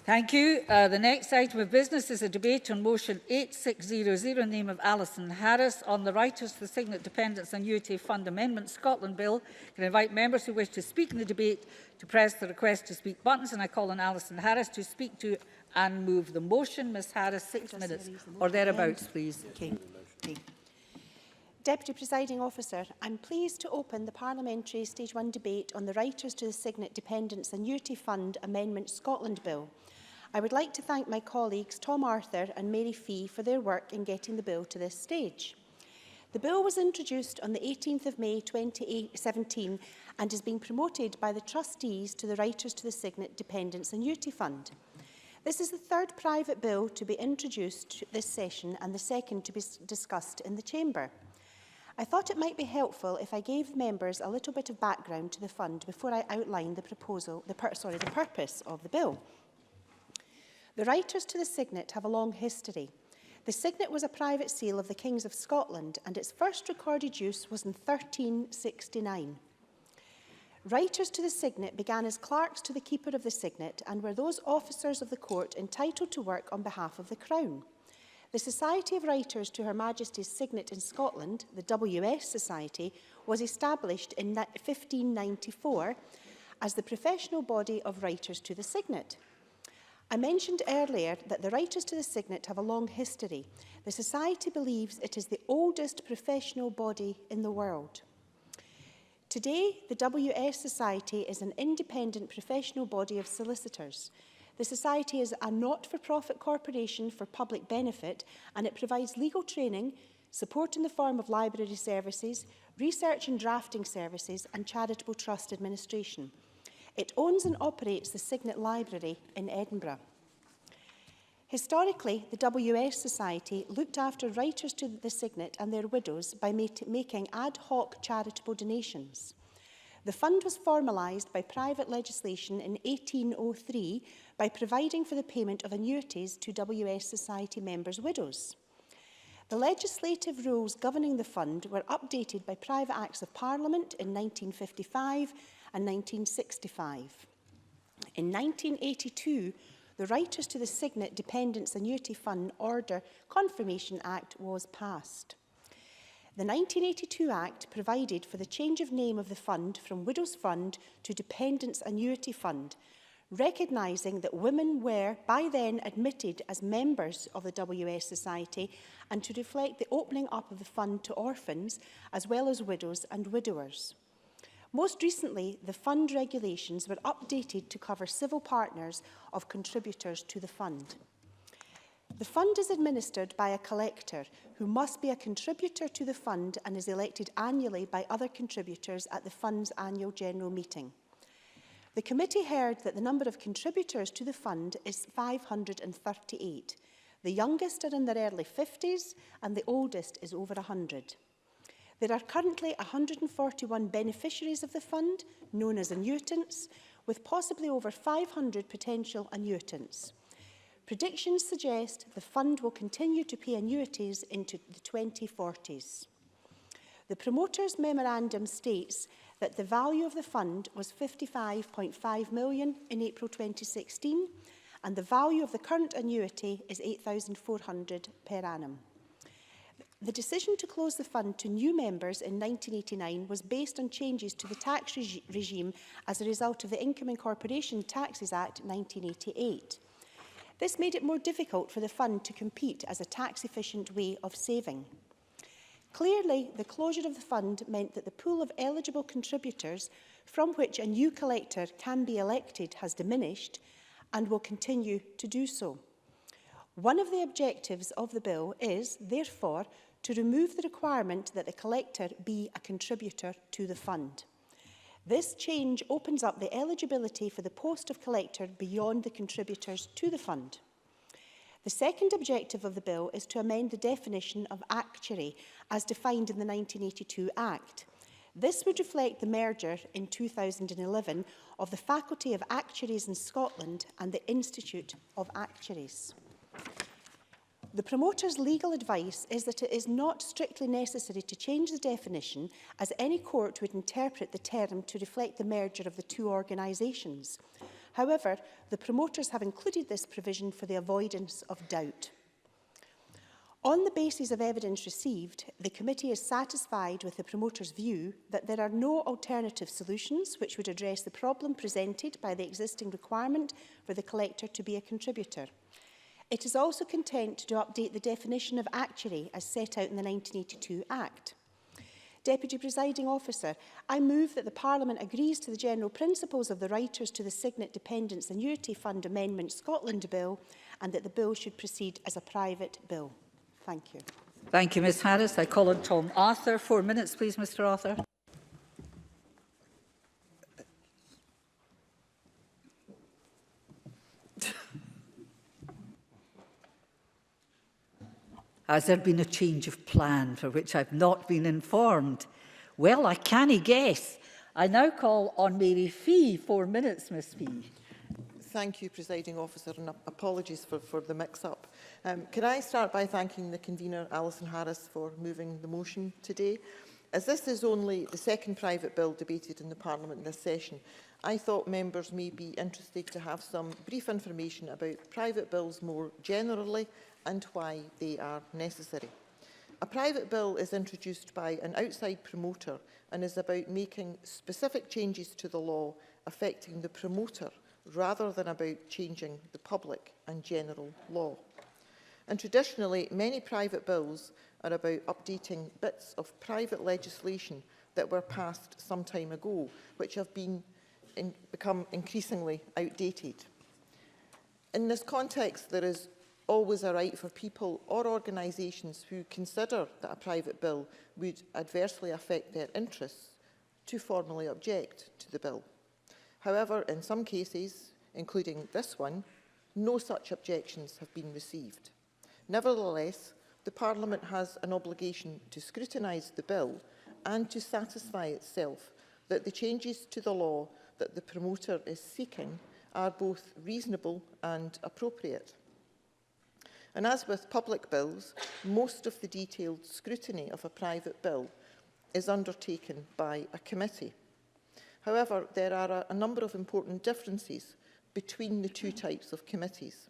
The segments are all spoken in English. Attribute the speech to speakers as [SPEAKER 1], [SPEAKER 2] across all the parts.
[SPEAKER 1] Thank you. The next item of business is a debate on motion 8600 in the name of Alison Harris on the Writers to the Signet Dependants Annuity Fund Amendment Scotland Bill. I can invite members who wish to speak in the debate to press the request to speak buttons, and I call on Alison Harris to speak to and move the motion. Ms Harris, 6 minutes or thereabouts, please.
[SPEAKER 2] Okay. Deputy Presiding Officer, I am pleased to open the Parliamentary Stage 1 debate on the Writers to the Signet Dependants Annuity Fund Amendment Scotland Bill. I would like to thank my colleagues Tom Arthur and Mary Fee for their work in getting the bill to this stage. The bill was introduced on the 18th of May 2017 and is being promoted by the trustees to the Writers to the Signet Dependants Annuity Fund. This is the third private bill to be introduced this session and the second to be discussed in the Chamber. I thought it might be helpful if I gave members a little bit of background to the fund before I outline the purpose of the bill. The Writers to the Signet have a long history. The Signet was a private seal of the Kings of Scotland and its first recorded use was in 1369. Writers to the Signet began as clerks to the Keeper of the Signet and were those officers of the court entitled to work on behalf of the Crown. The Society of Writers to Her Majesty's Signet in Scotland, the WS Society, was established in 1594 as the professional body of Writers to the Signet. I mentioned earlier that the Writers to the Signet have a long history. The Society believes it is the oldest professional body in the world. Today, the WS Society is an independent professional body of solicitors. The Society is a not-for-profit corporation for public benefit, and it provides legal training, support in the form of library services, research and drafting services, and charitable trust administration. It owns and operates the Signet Library in Edinburgh. Historically, the WS Society looked after writers to the Signet and their widows by making ad hoc charitable donations. The fund was formalised by private legislation in 1803 by providing for the payment of annuities to WS Society members' widows. The legislative rules governing the fund were updated by private acts of Parliament in 1955 and 1965. In 1982, the Writers to the Signet Dependants Annuity Fund Order Confirmation Act was passed. The 1982 Act provided for the change of name of the fund from Widows' Fund to Dependants Annuity Fund, recognising that women were by then admitted as members of the WS Society and to reflect the opening up of the fund to orphans as well as widows and widowers. Most recently, the fund regulations were updated to cover civil partners of contributors to the fund. The fund is administered by a collector who must be a contributor to the fund and is elected annually by other contributors at the fund's annual general meeting. The committee heard that the number of contributors to the fund is 538. The youngest are in their early 50s and the oldest is over 100. There are currently 141 beneficiaries of the fund, known as annuitants, with possibly over 500 potential annuitants. Predictions suggest the fund will continue to pay annuities into the 2040s. The promoter's memorandum states that the value of the fund was £55.5 million in April 2016, and the value of the current annuity is £8,400 per annum. The decision to close the fund to new members in 1989 was based on changes to the tax regime as a result of the Income and Corporation Taxes Act 1988. This made it more difficult for the fund to compete as a tax-efficient way of saving. Clearly, the closure of the fund meant that the pool of eligible contributors from which a new collector can be elected has diminished and will continue to do so. One of the objectives of the bill is, therefore, to remove the requirement that the collector be a contributor to the fund. This change opens up the eligibility for the post of collector beyond the contributors to the fund. The second objective of the bill is to amend the definition of actuary as defined in the 1982 Act. This would reflect the merger in 2011 of the Faculty of Actuaries in Scotland and the Institute of Actuaries. The promoter's legal advice is that it is not strictly necessary to change the definition, as any court would interpret the term to reflect the merger of the two organisations. However, the promoters have included this provision for the avoidance of doubt. On the basis of evidence received, the committee is satisfied with the promoter's view that there are no alternative solutions which would address the problem presented by the existing requirement for the collector to be a contributor. It is also content to update the definition of actuary as set out in the 1982 Act. Deputy Presiding Officer, I move that the Parliament agrees to the general principles of the writers to the Signet Dependants Annuity Fund Amendment Scotland Bill and that the bill should proceed as a private bill. Thank you.
[SPEAKER 1] Thank you, Ms Harris. I call on Tom Arthur. 4 minutes, please, Mr Arthur. Has there been a change of plan for which I've not been informed? Well, I can't guess. I now call on Mary Fee. 4 minutes, Ms Fee.
[SPEAKER 3] Thank you, Presiding Officer, and apologies for the mix-up. Can I start by thanking the convener, Alison Harris, for moving the motion today? As this is only the second private bill debated in the Parliament in this session, I thought members may be interested to have some brief information about private bills more generally and why they are necessary. A private bill is introduced by an outside promoter and is about making specific changes to the law affecting the promoter rather than about changing the public and general law. And traditionally, many private bills are about updating bits of private legislation that were passed some time ago, which have become increasingly outdated. In this context, there is always a right for people or organisations who consider that a private bill would adversely affect their interests to formally object to the bill. However, in some cases, including this one, no such objections have been received. Nevertheless, the Parliament has an obligation to scrutinise the bill and to satisfy itself that the changes to the law that the promoter is seeking are both reasonable and appropriate. And as with public bills, most of the detailed scrutiny of a private bill is undertaken by a committee. However, there are a number of important differences between the two types of committees,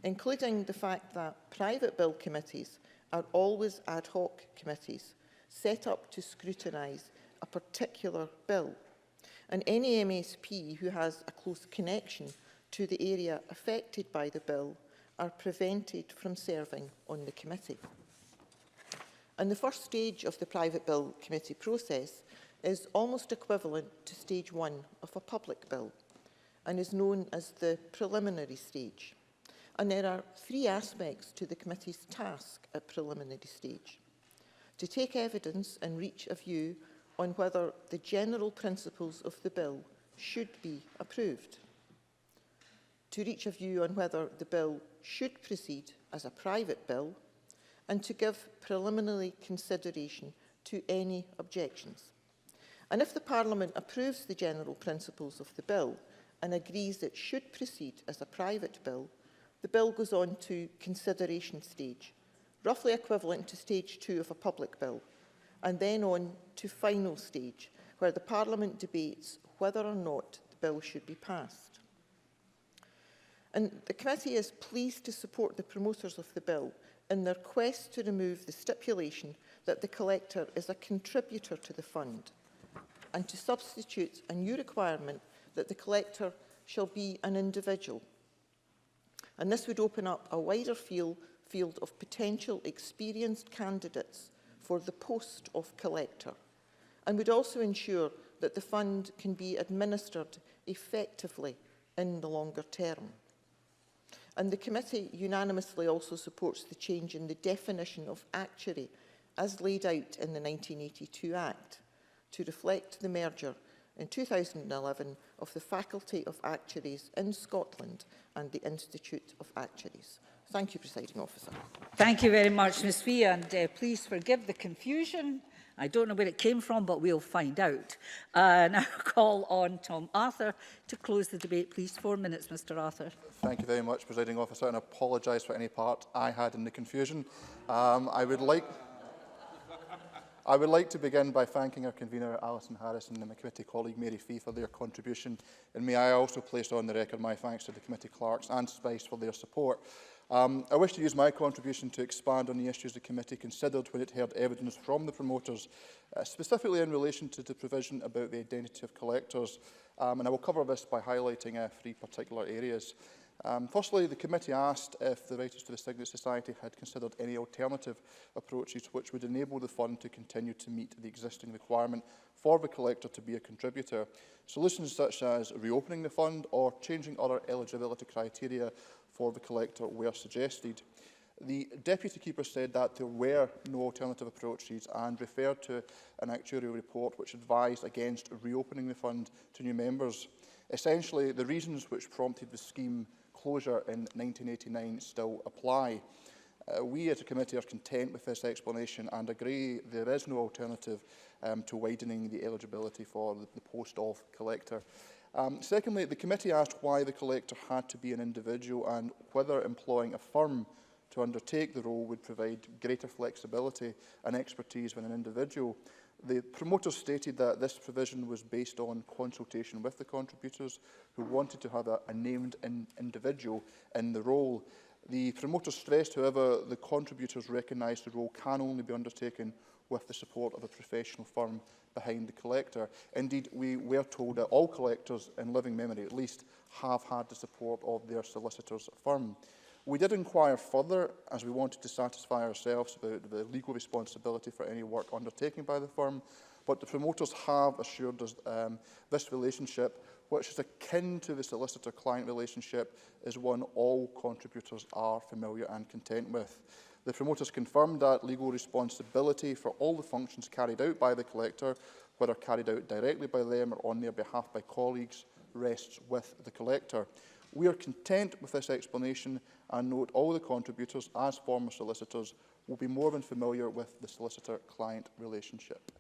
[SPEAKER 3] including the fact that private bill committees are always ad hoc committees set up to scrutinise a particular bill, and any MSP who has a close connection to the area affected by the bill are prevented from serving on the committee. And the first stage of the private bill committee process is almost equivalent to stage 1 of a public bill and is known as the preliminary stage. And there are 3 aspects to the committee's task at preliminary stage: to take evidence and reach a view on whether the general principles of the bill should be approved, to reach a view on whether the bill should proceed as a private bill, and to give preliminary consideration to any objections. And if the Parliament approves the general principles of the bill and agrees it should proceed as a private bill, the bill goes on to consideration stage, roughly equivalent to stage 2 of a public bill, and then on to final stage, where the Parliament debates whether or not the bill should be passed. And the committee is pleased to support the promoters of the bill in their quest to remove the stipulation that the collector is a contributor to the fund, and to substitute a new requirement that the collector shall be an individual. And this would open up a wider field of potential experienced candidates for the post of collector, and would also ensure that the fund can be administered effectively in the longer term. And the committee unanimously also supports the change in the definition of actuary as laid out in the 1982 Act to reflect the merger in 2011 of the Faculty of Actuaries in Scotland and the Institute of Actuaries. Thank you, Presiding Officer.
[SPEAKER 1] Thank you very much, Ms Fee, and please forgive the confusion. I don't know where it came from, but we'll find out. Now call on Tom Arthur to close the debate, please. 4 minutes, Mr Arthur.
[SPEAKER 4] Thank you very much, Presiding Officer, and I apologise for any part I had in the confusion. I would like I would like to begin by thanking our convener Alison Harris and my committee colleague Mary Fee for their contribution, and may I also place on the record my thanks to the committee clerks and Spice for their support. I wish to use my contribution to expand on the issues the committee considered when it heard evidence from the promoters, specifically in relation to the provision about the identity of collectors, and I will cover this by highlighting 3 particular areas. Firstly, the committee asked if the Writers to the Signet Society had considered any alternative approaches which would enable the fund to continue to meet the existing requirement for the collector to be a contributor. Solutions such as reopening the fund or changing other eligibility criteria for the collector were suggested. The Deputy Keeper said that there were no alternative approaches and referred to an actuarial report which advised against reopening the fund to new members. Essentially, the reasons which prompted the scheme closure in 1989 still apply. We as a committee are content with this explanation and agree there is no alternative to widening the eligibility for the post of collector. Secondly, the committee asked why the collector had to be an individual and whether employing a firm to undertake the role would provide greater flexibility and expertise than an individual. The promoters stated that this provision was based on consultation with the contributors who wanted to have a named individual in the role. The promoters stressed, however, the contributors recognised the role can only be undertaken with the support of a professional firm behind the collector. Indeed, we were told that all collectors, in living memory at least, have had the support of their solicitor's firm. We did inquire further, as we wanted to satisfy ourselves about the legal responsibility for any work undertaken by the firm, but the promoters have assured us this relationship, which is akin to the solicitor-client relationship, is one all contributors are familiar and content with. The promoters confirmed that legal responsibility for all the functions carried out by the collector, whether carried out directly by them or on their behalf by colleagues, rests with the collector. We are content with this explanation and note all the contributors, as former solicitors, will be more than familiar with the solicitor-client relationship.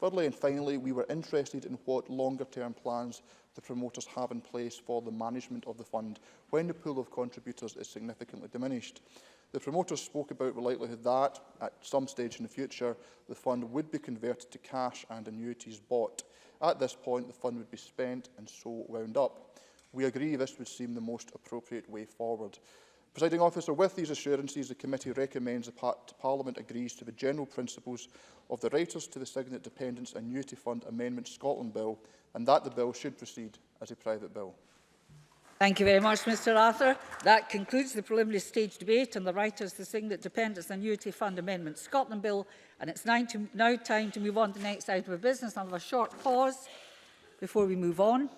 [SPEAKER 4] Thirdly and finally, we were interested in what longer-term plans the promoters have in place for the management of the fund when the pool of contributors is significantly diminished. The promoters spoke about the likelihood that, at some stage in the future, the fund would be converted to cash and annuities bought. At this point, the fund would be spent and so wound up. We agree this would seem the most appropriate way forward. Presiding Officer, with these assurances, the committee recommends that Parliament agrees to the general principles of the Writers to the Signet Dependants Annuity Fund Amendment Scotland Bill, and that the bill should proceed as a private bill.
[SPEAKER 1] Thank you very much, Mr Arthur. That concludes the preliminary stage debate on the Writers to the Signet Dependants Annuity Fund Amendment Scotland Bill, and it's now time to move on to the next item of business. I'll have a short pause before we move on.